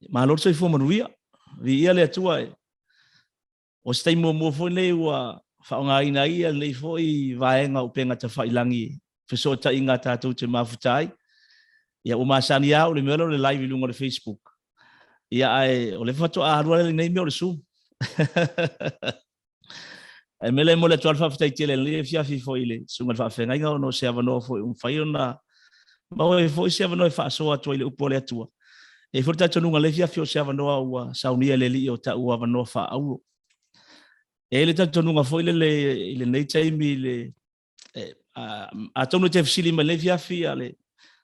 Malor so fo manuia. Vi ia le tua. O stai mo fo le wa fa nga ina ia le fo I vaenga upenga ta failangi. Feso ta inga tatu te mafutai. Ia o masani ia o le melo le live lungo le Facebook. Ia ai o le fato a harua le nei me o le Zoom. E mele mo le tual fafutai tele le fia fi fo ile. Sunga fa fenga inga no se avano fo un faiona. Ma o fo se avano fa so atu ile upole atua. E furta tonunga le fia fio se avano wa saunia le li o ta u avano fa au. E le tonunga fo ile le nei taimi le a tonu te fsili ma le fia fia le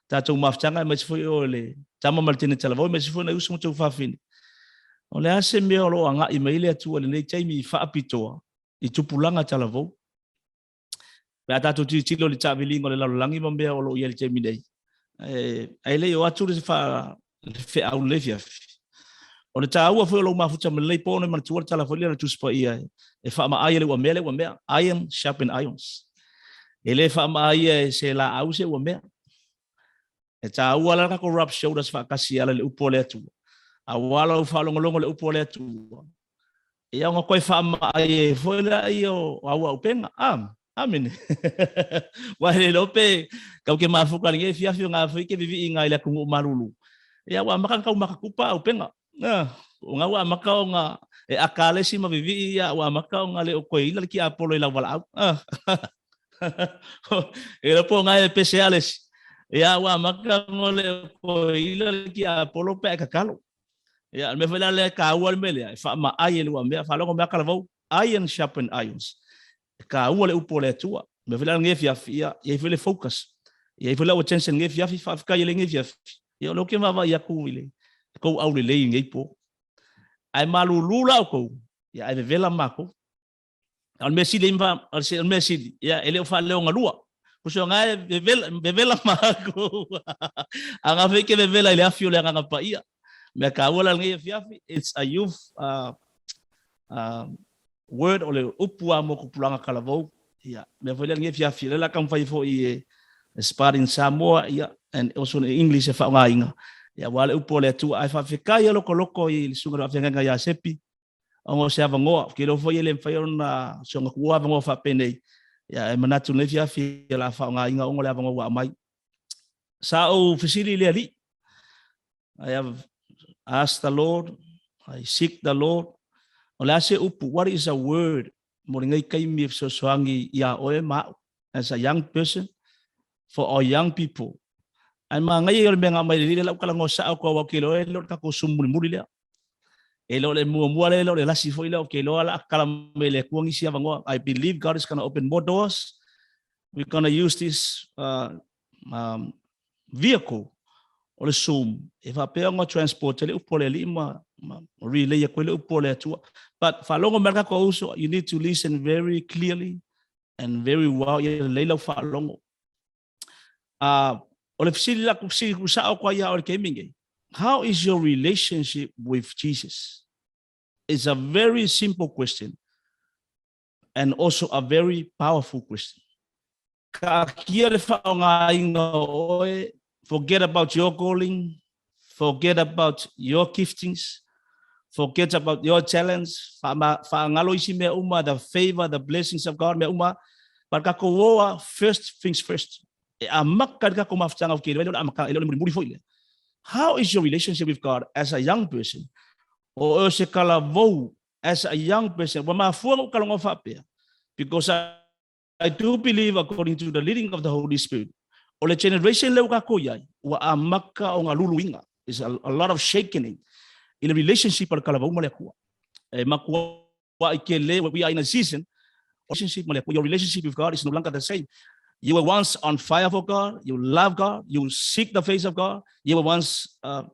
tatou maftanga ma se fo o le tama maltene tala vo ma se fo na usu mo tu fa fini. O le ase me o lo anga I maile atua le nei taimi fa apitoa I tupulanga tala vo. Pe tatou tilo le tavilingo le lalolangi ma me o lo ia le taimi nei. Ai le o atu le fa fe au le fia. O le taua fo lo mafuta me le pono ma tuar tala fo le tu spa ia. E fa ma ai le wa mele wa me iron sharpen irons. Ele fa ma ia se la au se wa me. E taua la ko rub shoulders fa kasi ala le upole atu. A wala u fa longo le upole atu. Ia nga koe fa ma ai fo la io au penga amen. Wa le lope ka ke mafuka nge fia fio nga fo ke vivi nga ile ku marulu. Ia wa maka ka makakupa au penga. Nga wa maka nga e akale si ma vivi ia wa maka nga le ko ila ki apolo ila wala au. Era po nga especiales. Ia wa maka ngole ko ila ki apolo pe kakalo. Ia me fela le ka wal mele fa ma ai le wa me fa lo ko maka vo iron sharpen irons. Ka wale upole tua. Me fela nge fia ia fele focus. Ia fele attention nge fia fa ka ile nge fia. Ia lo ke ma va ia ku ile. Ko au le nge po. Ai malulula ko. Ia ai vela mako. Al mesi le mva al mesi ia ele fa le nga lua. Ko so nga vela mako. Anga fe ke vela ile afio le nga pa ia. Me ka wala nge fia it's a youth word ole upua mo kupulanga kalavo ia me vele nge fia fia la kam fai fo I spar in Samoa ia and also in English fa nga inga ia wale upole tu ai fa fika ia loko I sunga fa nga ya sepi ongo se avango ke lo fo ile fa na songa ku avango fa pene ia e manatu ne fia fia la fa nga inga ongo le avango wa mai sa o fisili le ali I have asked the Lord, I seek the Lord. Ola se upu, what is a word? Moringai kai mi so soangi ya oe ma as a young person for our young people. Ai ma ngai yer menga mai le la kala ngosa ko wa kilo e lo ka ko sumul mulile. E lo le mua le lo le lasi foi lo ke lo ala kala me le kuangi sia vango. I believe God is going to open more doors. We're going to use this vehicle o le Zoom e fa pe ngo transport le upole lima relay ya kwele upole atua but fa longo merka ko uso you need to listen very clearly and very well ya leila fa longo o le fsili la kusi kusa ko ya o keminge how is your relationship with Jesus? It's a very simple question and also a very powerful question. Ka kia le fa nga inga oe forget about your calling, forget about your giftings, forget about your talents. The favor, the blessings of God. But first things first. How is your relationship with God as a young person? Or as a young person? Because I do believe, according to the leading of the Holy Spirit, o le generation leu ka koyai wa amaka o ngaluluinga is a lot of shaking in a relationship al kalava umale ku e makwa ikele we are in a season relationship male your relationship with God is no longer the same. You were once on fire for God, you love God, you seek the face of God, you were once a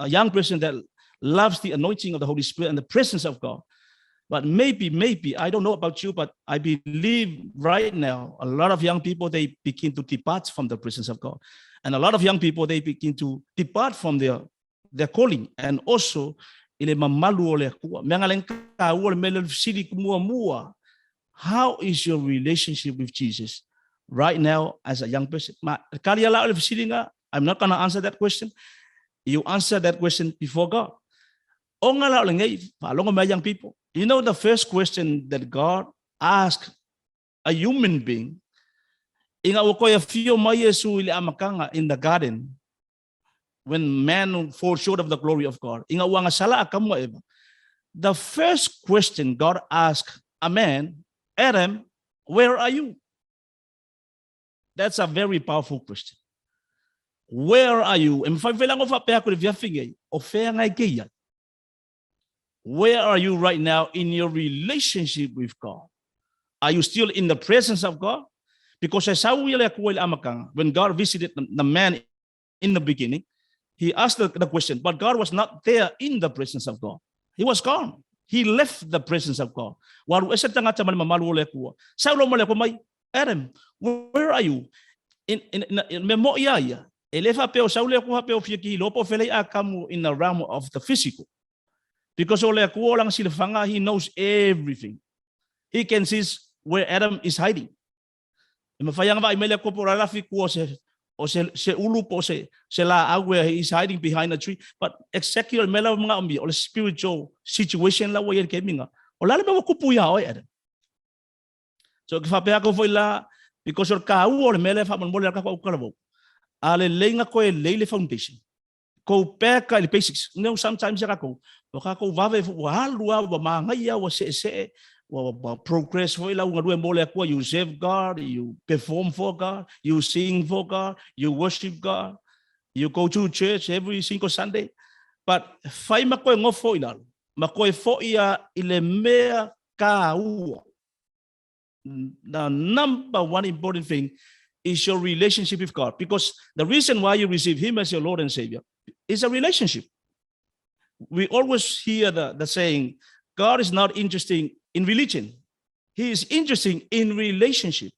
young person that loves the anointing of the Holy Spirit and the presence of God. But maybe, I don't know about you, but I believe right now, a lot of young people, they begin to depart from the presence of God. And a lot of young people, they begin to depart from their calling. And also, how is your relationship with Jesus right now as a young person? I'm not going to answer that question. You answer that question before God. young people. You know the first question that God asked a human being in the garden when man falls short of the glory of God. The first question God asked a man, Adam, where are you? That's a very powerful question. Where are you? Where are you right now in your relationship with God? Are you still in the presence of God? Because when God visited the man in the beginning, he asked the question, but God was not there in the presence of God. He was gone. He left the presence of God. Adam, where are you? In the realm of the physical. Because he knows everything. He can see where Adam is hiding. Where he is hiding behind a tree. But exactly or spiritual situation so because your foundation. Go back to the basics. You know, sometimes progress you save God, you perform for God, you sing for God, you worship God, you go to church every single Sunday. But the number one important thing is your relationship with God, because the reason why you receive Him as your Lord and Savior is a relationship. We always hear the saying, God is not interested in religion. He is interested in relationship.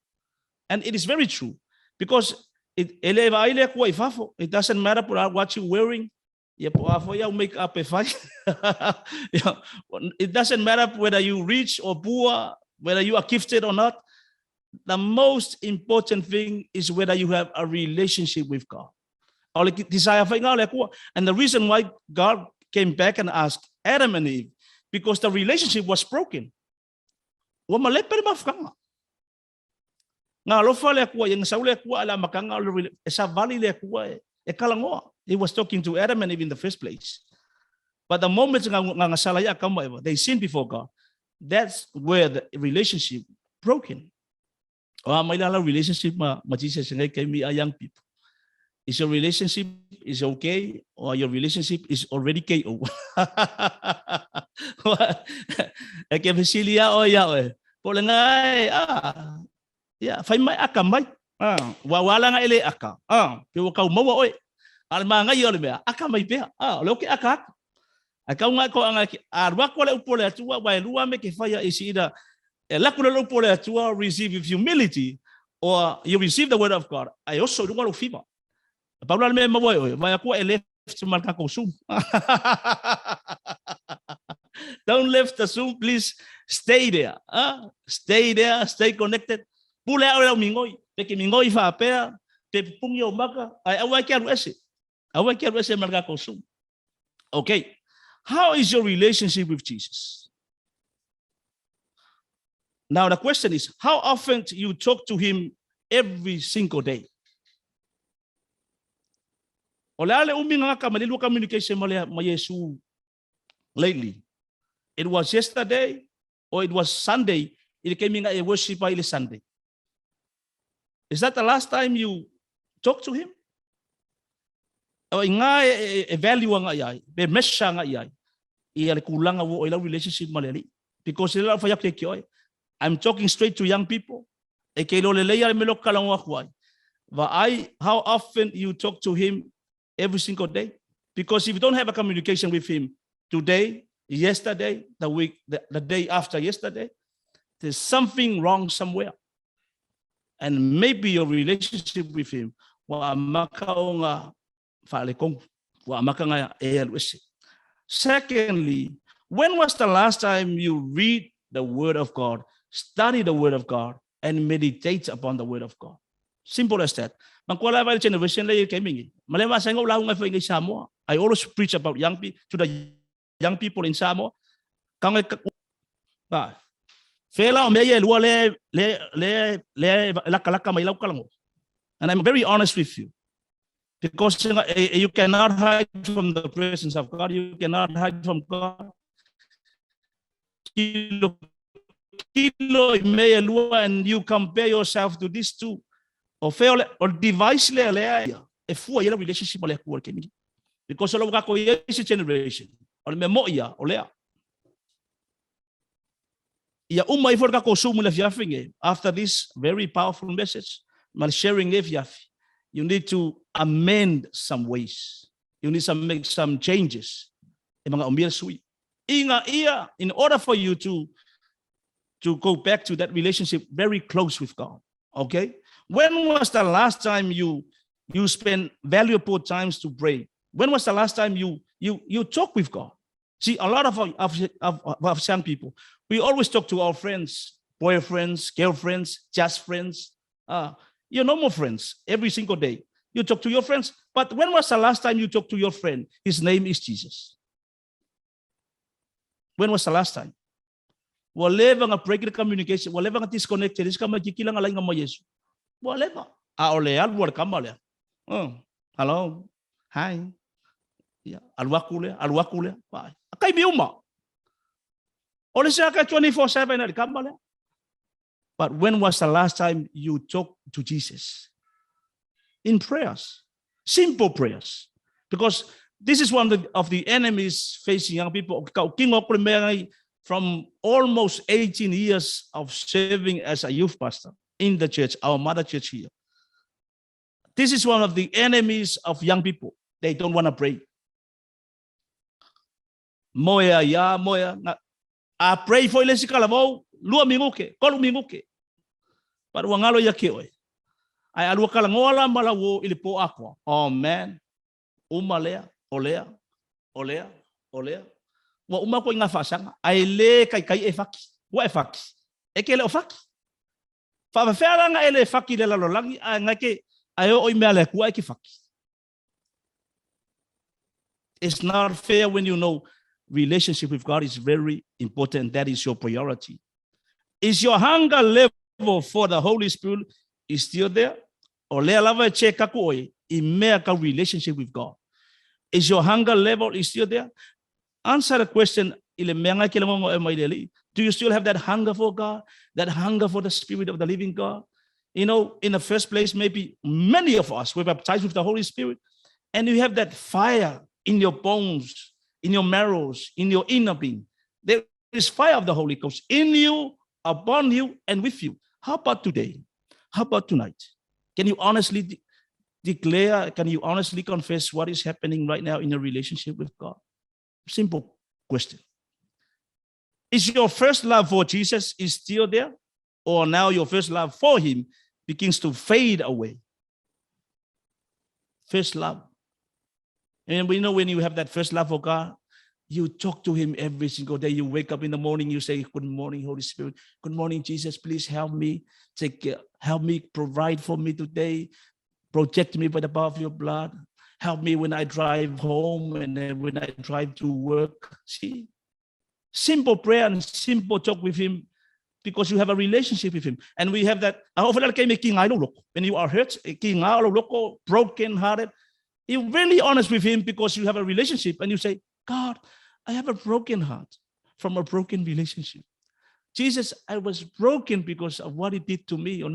And it is very true, because it doesn't matter what you're wearing. Make up a fight. It doesn't matter whether you're rich or poor, whether you are gifted or not. The most important thing is whether you have a relationship with God. And the reason why God came back and asked Adam and Eve, because the relationship was broken. He was talking to Adam and Eve in the first place. But the moment they sinned before God, that's where the relationship broken. Relationship young people. Is your relationship is okay, or your relationship is already KO? Yeah, fay may akamay. Wala nga ile aka. Pero kau mawa oy. Alma nga yole me akamay pe. Loki aka. Akaw nga ko ang arwa ko la upole atua wa luwa me ke faya isida. La ko la upole atua receive with humility, or you receive the word of God. I also don't want to fever. Paulo me mawa oy. Wa ko eleft malka ko sum. Don't leave the Zoom, please. Stay there. Stay there. Stay connected. Pula ora mingoy. Peke mingoy fa apea. Te pungyo maka. Ay away kero ese. Away kero ese malga konsum. Okay. How is your relationship with Jesus? Now the question is, how often you talk to Him every single day? Olale uminga ka malilu communication mo Yesu lately. It was yesterday, or it was Sunday. It came in a worship by Sunday. Is that the last time you talked to Him? O nga value nga yai, be mesha nga yai. Iyal kulang awo ila relationship malali. Because ila fa yak kyoy. I'm talking straight to young people. E kelo leleya melok kalang wakwai. How often you talk to Him every single day? Because if you don't have a communication with Him today, yesterday, the week, the day after yesterday, there's something wrong somewhere. And maybe your relationship with Him. Secondly, when was the last time you read the Word of God, study the Word of God, and meditate upon the Word of God? Simple as that. I always preach about young people to the young people in Samoa. Fela me ye lua le laka mai lau kalango. And I'm very honest with you. Because you cannot hide from the presence of God. You cannot hide from God. And you compare yourself to these two. Or fail or device a full relationship because all of the generation or memoria or lea. After this very powerful message, my sharing you need to amend some ways. You need to make some changes. In order for you to go back to that relationship very close with God. Okay? When was the last time you spent valuable times to pray? When was the last time you talk with God? See, a lot of young people, we always talk to our friends, boyfriends, girlfriends, just friends. You're no more friends every single day. You talk to your friends, but when was the last time you talked to your friend? His name is Jesus. When was the last time? Whatever nga break the communication, whatever nga disconnected, is kama jikilang alay nga mo Yesu. Whatever. Oleal buat kamal ya. Hello. Hi. Ya, alwakule. Bye. Kay biuma. Ole siya ka 24/7 na kamal ya. But when was the last time you talked to Jesus? In prayers. Simple prayers. Because this is one of the enemies facing young people. King Auckland from almost 18 years of serving as a youth pastor in the church, our mother church here. This is one of the enemies of young people. They don't want to pray. Moya. I pray for ilesi kalamo, lua minguke, kolu minguke. But wangalo yakiwe. Ay alua kalangola malawo ilipo aqua. Oh man. Umalea, olea. Wa umako inga fasang, ay le kai efaki. Wa efaki. Ekele ofaki. Fa fera nga ele faki de la lolangi ngake ayo oimele kuwa ekifaki. It's not fair when you know relationship with God is very important. That is your priority. Is your hunger level for the Holy Spirit is still there? Or le lava check kakoi imeka relationship with God. Is your hunger level is still there? Answer the question. Do you still have that hunger for God? That hunger for the Spirit of the living God? You know, in the first place, maybe many of us were baptized with the Holy Spirit, and you have that fire in your bones, in your marrows, in your inner being. There is fire of the Holy Ghost in you, upon you, and with you. How about today? How about tonight? Can you honestly declare, can you honestly confess what is happening right now in your relationship with God? Simple question. Is your first love for Jesus is still there? Or now your first love for him begins to fade away? First love. And we know when you have that first love for God, you talk to him every single day. You wake up in the morning, you say, good morning, Holy Spirit. Good morning, Jesus. Please help me. Take care. Help me, provide for me today. Protect me by the power of your blood. Help me when I drive home and then when I drive to work. See? Simple prayer and simple talk with him because you have a relationship with him. And we have that. When you are hurt, broken hearted, you're really honest with him because you have a relationship and you say, God, I have a broken heart from a broken relationship. Jesus, I was broken because of what he did to me. You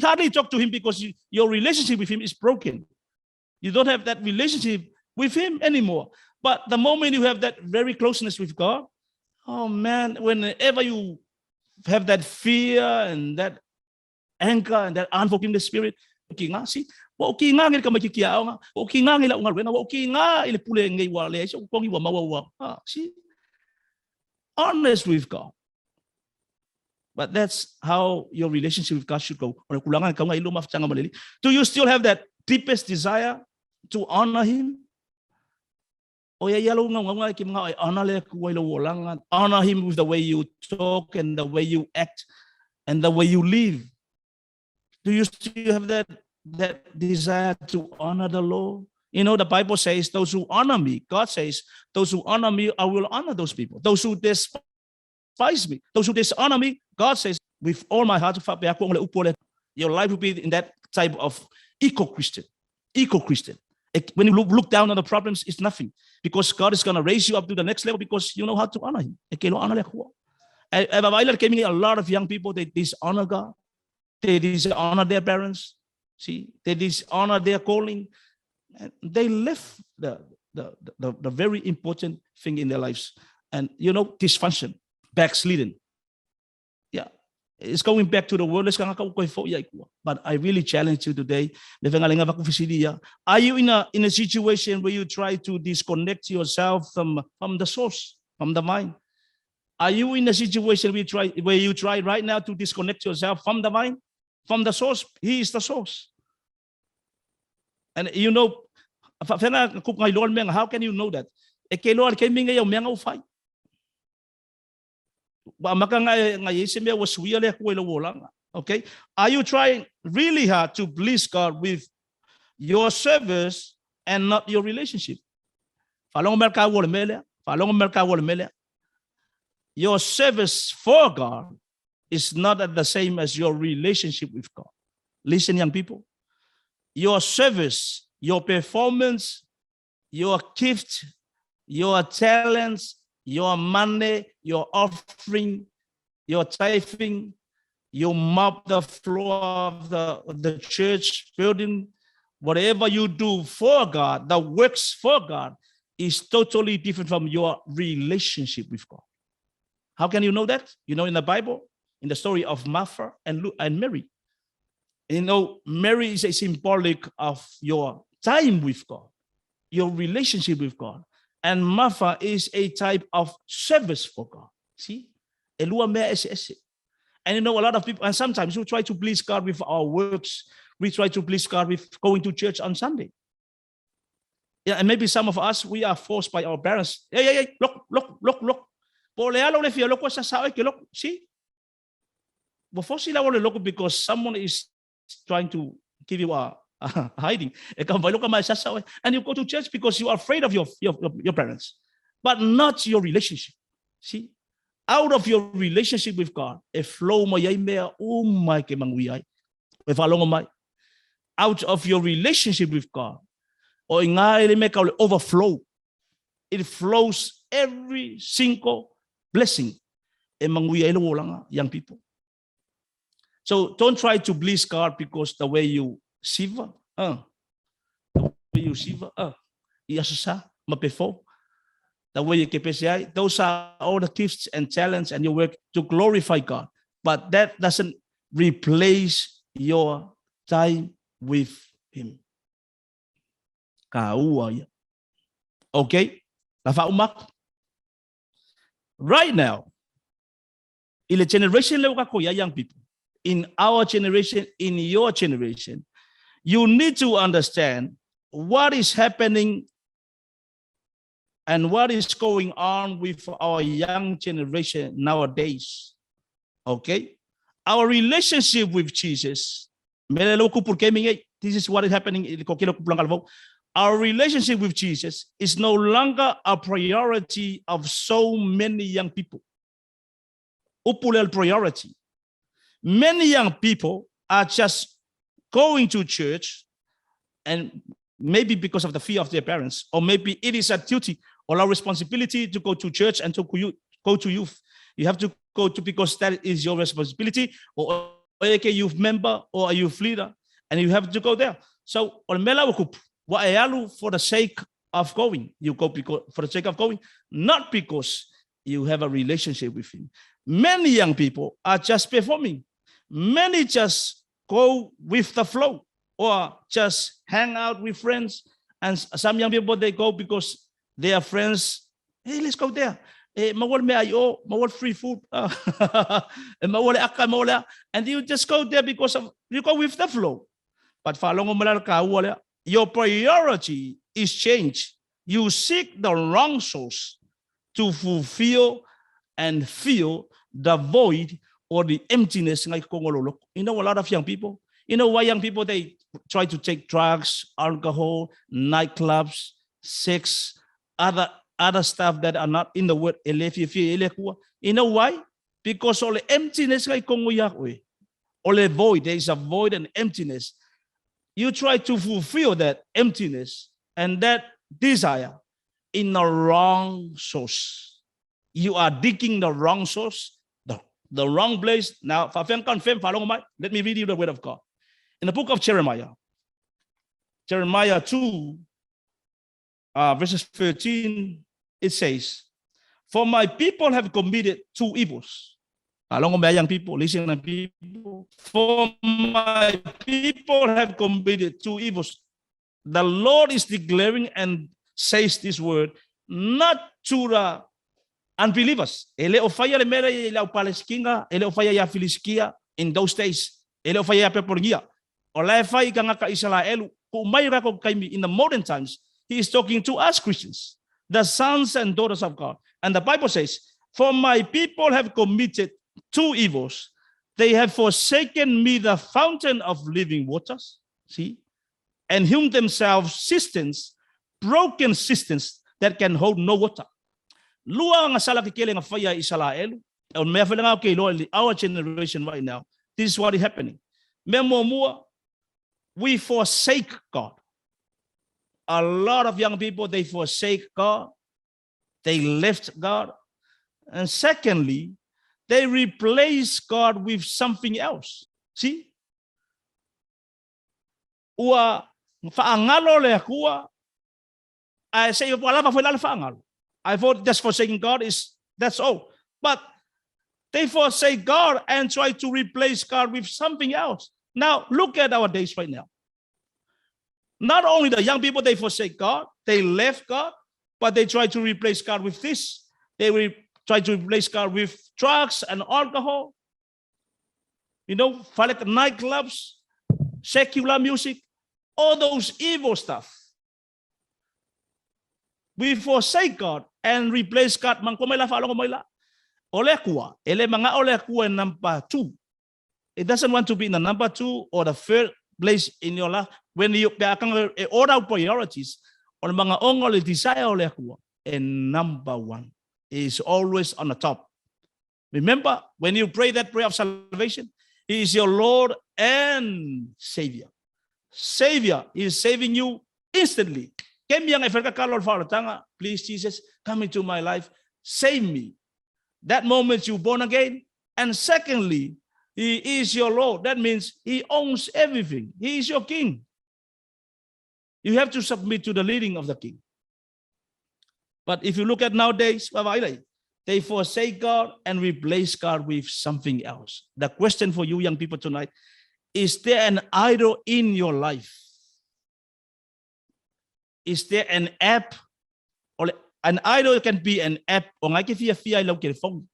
hardly talk to him because your relationship with him is broken. You don't have that relationship with him anymore. But the moment you have that very closeness with God, oh man, whenever you have that fear and that anger and that unforgiving spirit, see, honest with God. But that's how your relationship with God should go. Do you still have that deepest desire to honor him? Honor him with the way you talk and the way you act and the way you live. Do you still have that desire to honor the Lord? You know, the Bible says, those who honor me, God says, those who honor me, I will honor those people. Those who despise me, those who dishonor me, God says, with all my heart, your life will be in that type of eco-Christian. Eco-Christian. When you look down on the problems, it's nothing. Because God is going to raise you up to the next level because you know how to honor Him. A lot of young people, they dishonor God. They dishonor their parents. See, they dishonor their calling. And they left the very important thing in their lives. And, you know, dysfunction, backslidden. Yeah, it's going back to the world. But I really challenge you today. Are you in a situation where you try to disconnect yourself from the source, from the mind? Are you in a situation where you try right now to disconnect yourself from the mind, from the source? He is the source. And you know, how can you know that? Okay? Are you trying really hard to please God with your service and not your relationship? Your service for God is not the same as your relationship with God. Listen, young people. Your service, your performance, your gift, your talents, your money, your offering, your tithing, you mop the floor of the church building, whatever you do for God, the works for God is totally different from your relationship with God. How can you know that? You know, in the Bible, in the story of Martha and Mary, you know, Mary is a symbolic of your time with God, your relationship with God. And Martha is a type of service for God. See? And you know, a lot of people, and sometimes we try to please God with our works. We try to please God with going to church on Sunday. Yeah, and maybe some of us, we are forced by our parents. Hey, look. See? Because someone is trying to give you a hiding. And you go to church because you are afraid of your parents, but not your relationship. See? Out of your relationship with God, out of your relationship with God, overflow. It flows every single blessing among young people. So don't try to please God because the way you shiva, the way you KPCI, those are all the gifts and talents and your work to glorify God. But that doesn't replace your time with Him. Okay? Right now, in the generation of young people, in our generation, in your generation, you need to understand what is happening and what is going on with our young generation nowadays. Okay? Our relationship with Jesus, this is what is happening. Our relationship with Jesus is no longer a priority of so many young people. Priority. Many young people are just going to church, and maybe because of the fear of their parents, or maybe it is a duty or a responsibility to go to church and to go to youth. You have to go to because that is your responsibility, or a youth member or a youth leader, and you have to go there. So, for the sake of going, you go for the sake of going, not because you have a relationship with Him. Many young people are just performing. Many just go with the flow or just hang out with friends. And some young people, they go because their friends, hey, let's go there. Mawal free food. And you just go there because you go with the flow. But your priority is changed. You seek the wrong source to fulfill and fill the void or the emptiness. You know, a lot of young people, You know why young people, they try to take drugs, alcohol, nightclubs, sex, other stuff that are not in the word. You know why? Because all the emptiness, all the void, there is a void and emptiness. You try to fulfill that emptiness and that desire in the wrong source. You are digging the wrong source, the wrong place. Now, let me read you the word of God. In the book of Jeremiah 2, verses 13, it says, "For my people have committed two evils." Young people, listen, people. "For my people have committed two evils. The Lord is declaring and says this word, not to the unbelievers." In those days, in the modern times, he is talking to us Christians, the sons and daughters of God. And the Bible says, "For my people have committed two evils. They have forsaken me, the fountain of living waters," see, "and hewn themselves cisterns, broken cisterns that can hold no water." Our generation right now, this is what is happening. We forsake God. A lot of young people, they forsake God. They left God. And secondly, they replace God with something else. See? I say, I thought just forsaking God that's all. But they forsake God and try to replace God with something else. Now, look at our days right now. Not only the young people, they forsake God, they left God, but they try to replace God with this. They try to replace God with drugs and alcohol. You know, like nightclubs, secular music, all those evil stuff. We forsake God and replace God. Number two. It doesn't want to be in the number two or the third place in your life. When you order priorities, on mga ongol desire and number one is always on the top. Remember, when you pray that prayer of salvation, He is your Lord and Savior. Savior is saving you instantly. Please, Jesus, come into my life, save me. That moment you're born again. And secondly, He is your Lord. That means He owns everything. He is your King. You have to submit to the leading of the King. But if you look at nowadays, they forsake God and replace God with something else. The question for you young people tonight, is there an idol in your life? Is there an app? Or an idol can be an app. Or I can fear phone.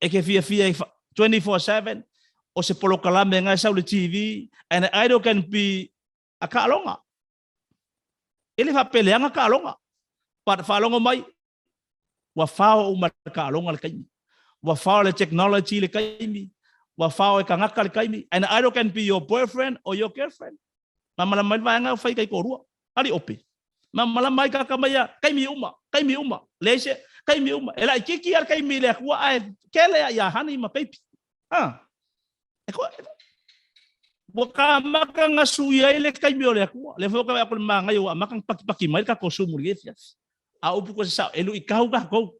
I can fear 24/7. Or se polo kalame nga sa TV. And an idol can be a kalonga. Ili fa pele nga kalonga. But falonga mai wa fao uma kalonga kaimi. Wa fao le technology le kaimi. Wa fao e kangaka le kaimi. And an idol can be your boyfriend or your girlfriend. Mamalamai va nga fai kai korua. Ali ope. Mamalamai ka kamaya kaimi uma. Lese kaimi uma. Ela kiki ar kaimi le kwa ai kele ya hani ma pepi. Buka makang asuya ile kaimi ole kwa. Le foka ako mga yo makang pakipakimay ka konsumo liefyas. Aupu ko sa elu ikaw ka ko.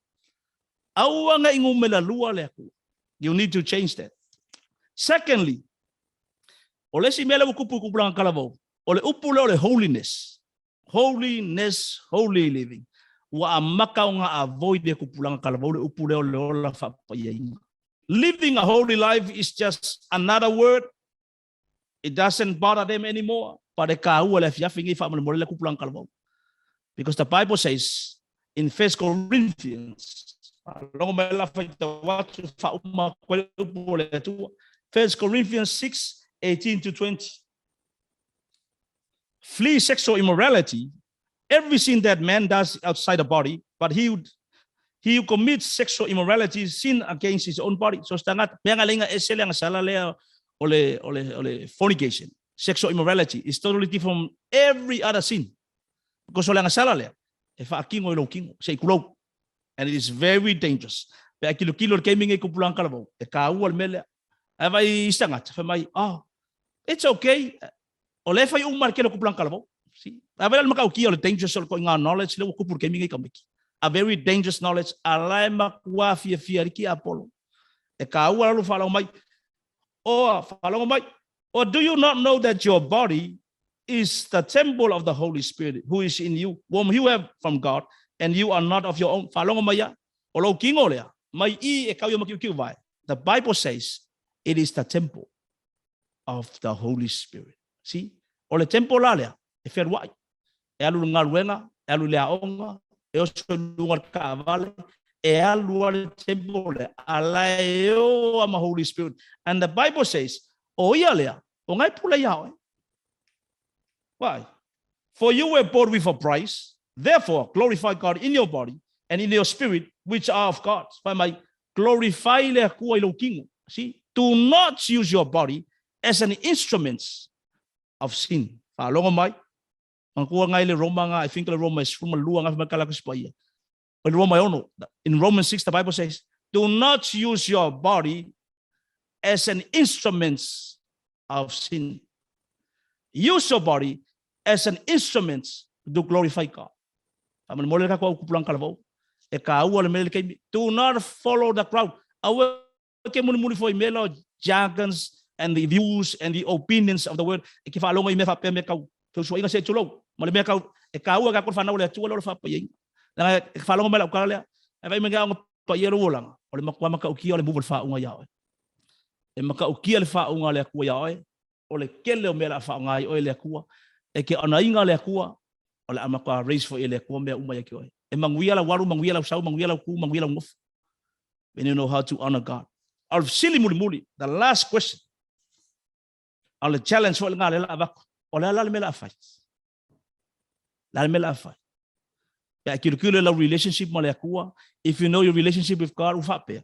Awa nga ingumelalua le kwa. You need to change that. Secondly, ole si mela kupu kupulang kalabo. Ole upule ole holiness. Holy living. Wa amakaw nga avoid de kupulang kalabo ole upule ole ola fa payain. Living a holy life is just another word. It doesn't bother them anymore. Because the Bible says in 1 Corinthians, 1 Corinthians 6:18-20. Flee sexual immorality. Every sin that man does outside the body, but he who commits sexual immorality sin against his own body. So stangat mengalinga eselang salalea ole fornication, sexual immorality is totally different from every other sin. Because ole ngasala le, e whaakingo ilo kingo, se ikulou. And it is very dangerous. Pe a kilo kei mingi kupulang kalabou, e ka ua mele, e vai istangat, fe mai, it's okay. Ole fai umar kelo kupulang kalabou. See, a very makauki ole dangerous ole ko inga knowledge le kupur kei mingi kamiki. A very dangerous knowledge, alai makua fia riki Apollo. E ka ua lalu whalao mai, or do you not know that your body is the temple of the Holy Spirit who is in you, whom you have from God, and you are not of your own? The Bible says it is the temple of the Holy Spirit. See? Ole temple lalea, e ferwai, e alu ngaruenga, e alu leaonga, e oso lungar kaavale, e alu temple, alaeo ama Holy Spirit. And the Bible says, o ia lea, o ngai pula iao. Why? For you were bought with a price, therefore glorify God in your body and in your spirit, which are of God. By my glorify le kua ilo kingo. See, do not use your body as an instrument of sin. Falongo mai, mangkua ngai le Roma nga, I think le Roma is from lua nga makala kuspaya. But Roma ono, in Romans 6 the Bible says, do not use your body as an instrument of sin. Use your body as an instrument to glorify God. Do not follow the crowd. Jargons and the views and the opinions of the world. Ole kele o mela fa ngai o le kua e ke ana inga le kua ole amaka raise for ele kua me uma yake oi e manguia la waru manguia la sau manguia la ku manguia la ngof. When you know how to honor God. Al sili muli the last question al challenge ole ngale la avak ole la mela fight la mela fight ya kirikulo la relationship mo le kua. If you know your relationship with God ufape,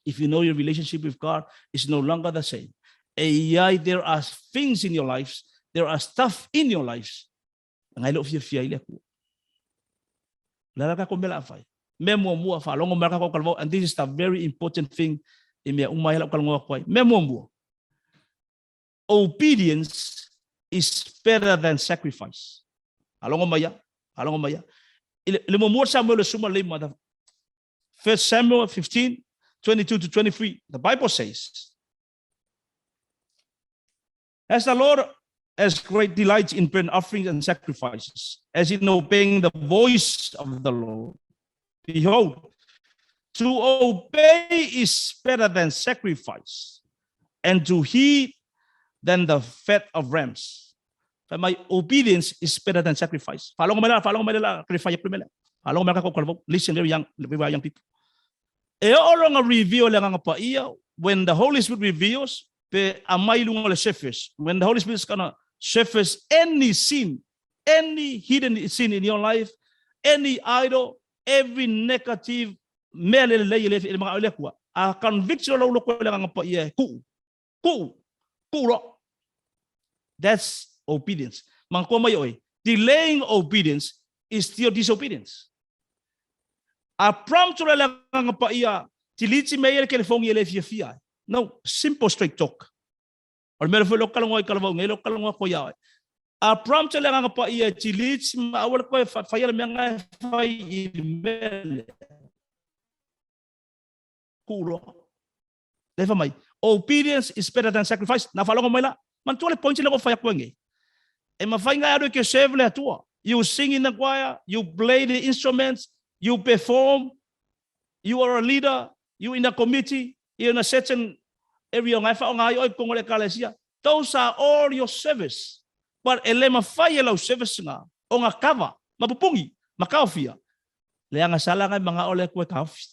if you know your relationship with God is no longer the same. There are things in your lives, there are stuff in your lives. And this is a very important thing. Obedience is better than sacrifice. First Samuel 15, 22 to 23, the Bible says, as the Lord has great delight in burnt offerings and sacrifices, as in obeying the voice of the Lord. Behold, to obey is better than sacrifice, and to heed than the fat of rams. But my obedience is better than sacrifice. Listen, very young people. When the Holy Spirit reveals, when the Holy Spirit is gonna surface any sin, any hidden sin in your life, any idol, every negative that's obedience. Delaying obedience is still disobedience. No, simple straight talk. Or a prompt lang pa iya chilich maawal ko fire mga email. Therefore, obedience is better than sacrifice. Na follow ko mala. Man tuwa point sila ko fire ko ngi. E mafai nga ado ke serve le tua. You sing in the choir, you play the instruments, you perform, you are a leader, you in a committee, you in a certain area. Those are all your service. But elema fire lo service nga o nga kava mapupungi makaofia le nga sala nga mga ole ko kaofi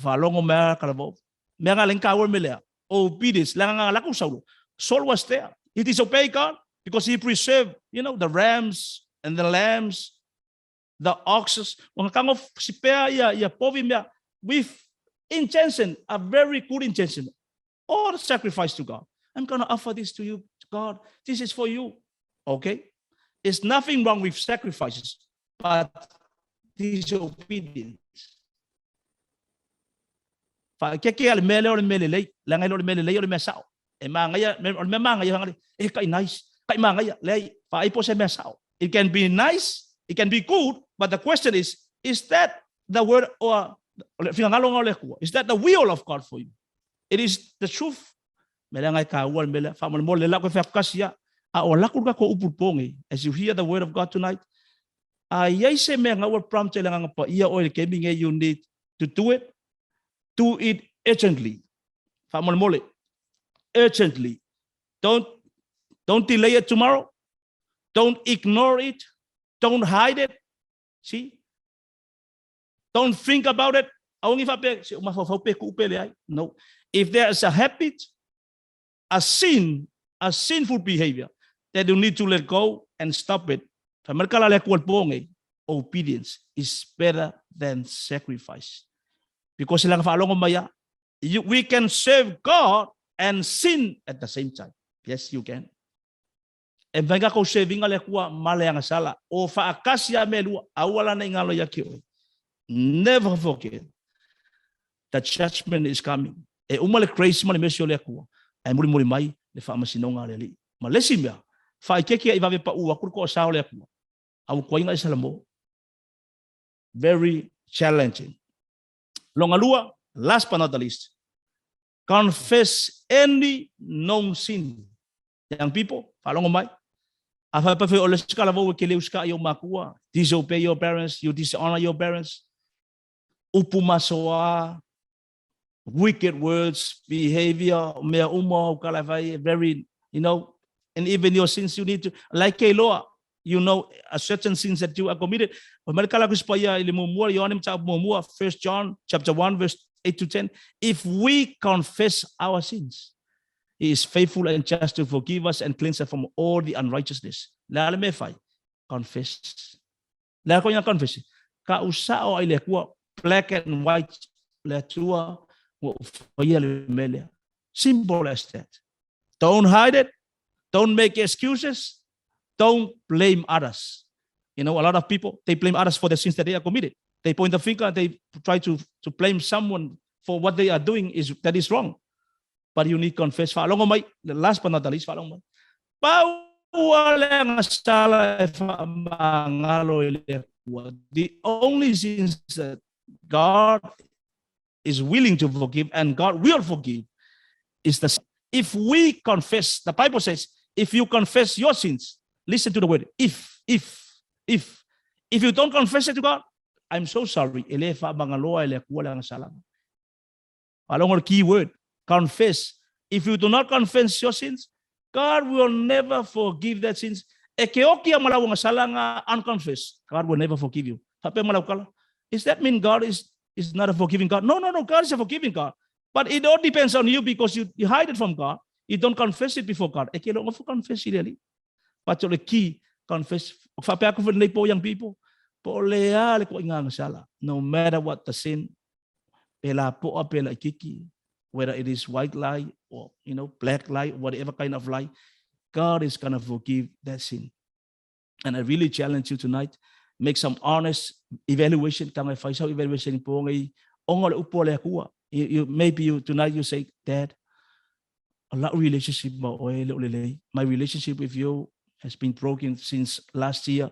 fa longo me kalabo me nga len kawer mele obedience la nga la ko Saul was there. He disobeyed God because he preserved, the rams and the lambs, the oxes. Mga kango sipea ya povi me with intention, a very good intention. or sacrifice to God. I'm going to offer this to you, God. This is for you. Okay? There's nothing wrong with sacrifices, but disobedience. Fa ke al mele or mele lei, la ngai or mele lei or me sao. E mangaya or me mangaya ngari. E kai nice. Kai mangaya lei. Fa ipo se me sao. It can be nice, it can be good, but the question is that the word or is that the will of God for you? It is the truth. As you hear the word of God tonight, you need to do it. Do it urgently. Urgently. Don't delay it tomorrow. Don't ignore it. Don't hide it. See? Don't think about it. No. If there is a habit, a sin, a sinful behavior, that you need to let go and stop it. Obedience is better than sacrifice. Because we can serve God and sin at the same time. Yes, you can. And venga ko saving ale kuwa male ang sala o fa akasia melu awala na ingalo yakio. Never forget that judgment is coming. E umale crazy male mesio le kuwa. E muri mai le fa masinonga le li. Malesimia fa ikeke iva pa uwa kurko sao le kuwa. Au ko inga salamo. Very challenging. Longalua, last but not the least. Confess any known sin. Young people, follow mai. Disobey your parents, you dishonor your parents. Upumasoa, wicked words, behavior, very, and even your sins you need to, like Keloa, a certain sins that you are committed. 1 John chapter 1, verse 8 to 10. If we confess our sins, He is faithful and just to forgive us and cleanse us from all the unrighteousness. Confess. Confess. Kausao ay lekwa black and white letua. Simple as that. Don't hide it. Don't make excuses. Don't blame others. A lot of people, they blame others for the sins that they are committed. They point the finger and they try to blame someone for what they are doing that is wrong. But you need to confess. The last but not the least, the only sins that God is willing to forgive and God will forgive is the sin. If we confess, the Bible says, if you confess your sins, listen to the word, if you don't confess it to God, I'm so sorry. Key word. Confess. If you do not confess your sins, God will never forgive that sins. Unconfessed, God will never forgive you. Does that mean God is not a forgiving God? No. God is a forgiving God. But it all depends on you because you hide it from God. You don't confess it before God. Confess it really. But the key, confess. Young people, no matter what the sin, whether it is white lie or black lie, whatever kind of lie, God is gonna forgive that sin. And I really challenge you tonight, make some honest evaluation. Maybe tonight you say, Dad, my relationship with you has been broken since last year,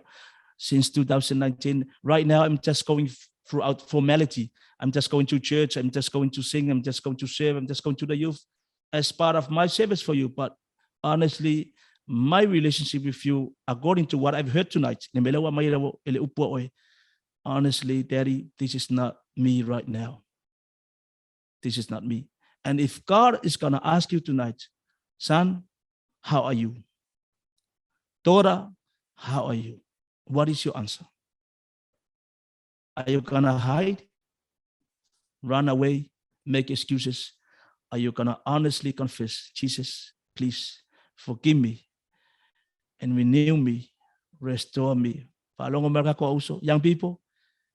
since 2019. Right now, I'm just going throughout formality. I'm just going to church. I'm just going to sing. I'm just going to serve. I'm just going to the youth as part of my service for you. But honestly, my relationship with you, according to what I've heard tonight, honestly, Daddy, this is not me right now. This is not me. And if God is going to ask you tonight, son, how are you? Daughter, how are you? What is your answer? Are you going to hide, run away, make excuses? Are you going to honestly confess, Jesus, please forgive me and renew me, restore me? Young people,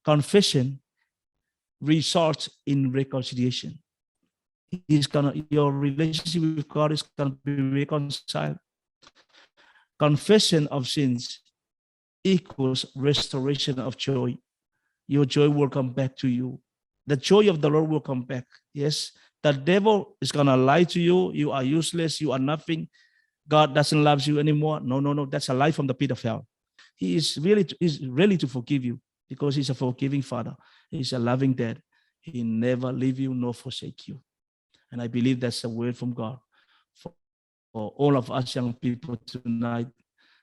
confession results in reconciliation. your relationship with God is going to be reconciled. Confession of sins equals restoration of joy. Your joy will come back to you. The joy of the Lord will come back. Yes, the devil is going to lie to you. You are useless. You are nothing. God doesn't love you anymore. No. That's a lie from the pit of hell. He is ready to forgive you because he's a forgiving Father. He's a loving Dad. He never leave you nor forsake you. And I believe that's a word from God for all of us young people tonight.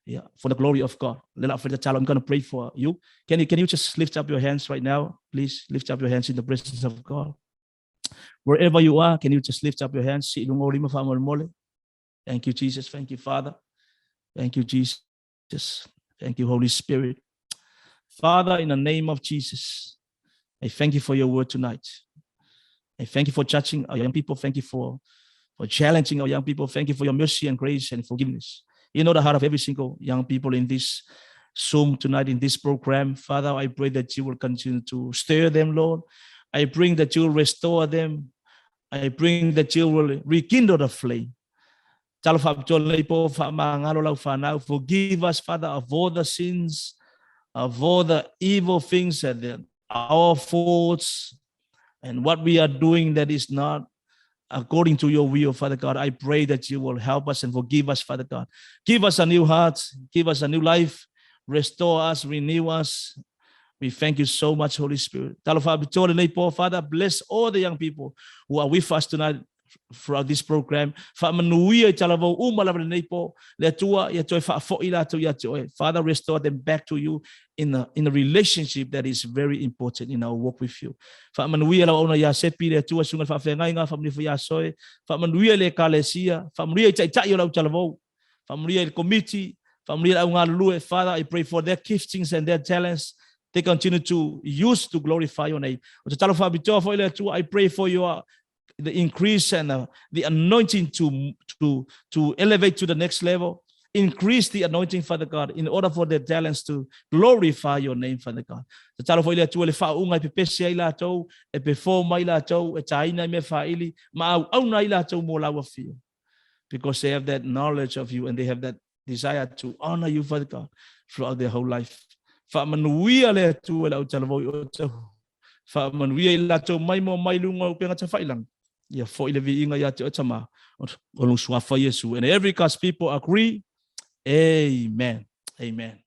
Yeah, for the glory of God. I'm going to pray for you. Can you just lift up your hands right now? Please lift up your hands in the presence of God. Wherever you are, can you just lift up your hands? Thank you, Jesus. Thank you, Father. Thank you, Jesus. Thank you, Holy Spirit. Father, in the name of Jesus, I thank you for your word tonight. I thank you for touching our young people. Thank you for challenging our young people. Thank you for your mercy and grace and forgiveness. You know the heart of every single young people in this Zoom tonight, in this program. Father, I pray that you will continue to stir them, Lord. I pray that you will restore them. I pray that you will rekindle the flame. Forgive us, Father, of all the sins, of all the evil things, and our faults, and what we are doing that is not according to your will, Father God. I pray that you will help us and forgive us, Father God. Give us a new heart. Give us a new life. Restore us, renew us. We thank you so much, Holy Spirit. Father, bless all the young people who are with us tonight throughout this program. Father, restore them back to you in a relationship that is very important in our walk with you. Father, I pray for their giftings and their talents. They continue to use to glorify your name. I pray for the increase and the anointing to elevate to the next level. Increase the anointing, Father God, in order for their talents to glorify your name, Father God. Because they have that knowledge of you and they have that desire to honor you, Father God, throughout their whole life. And every God's people agree, amen. Amen.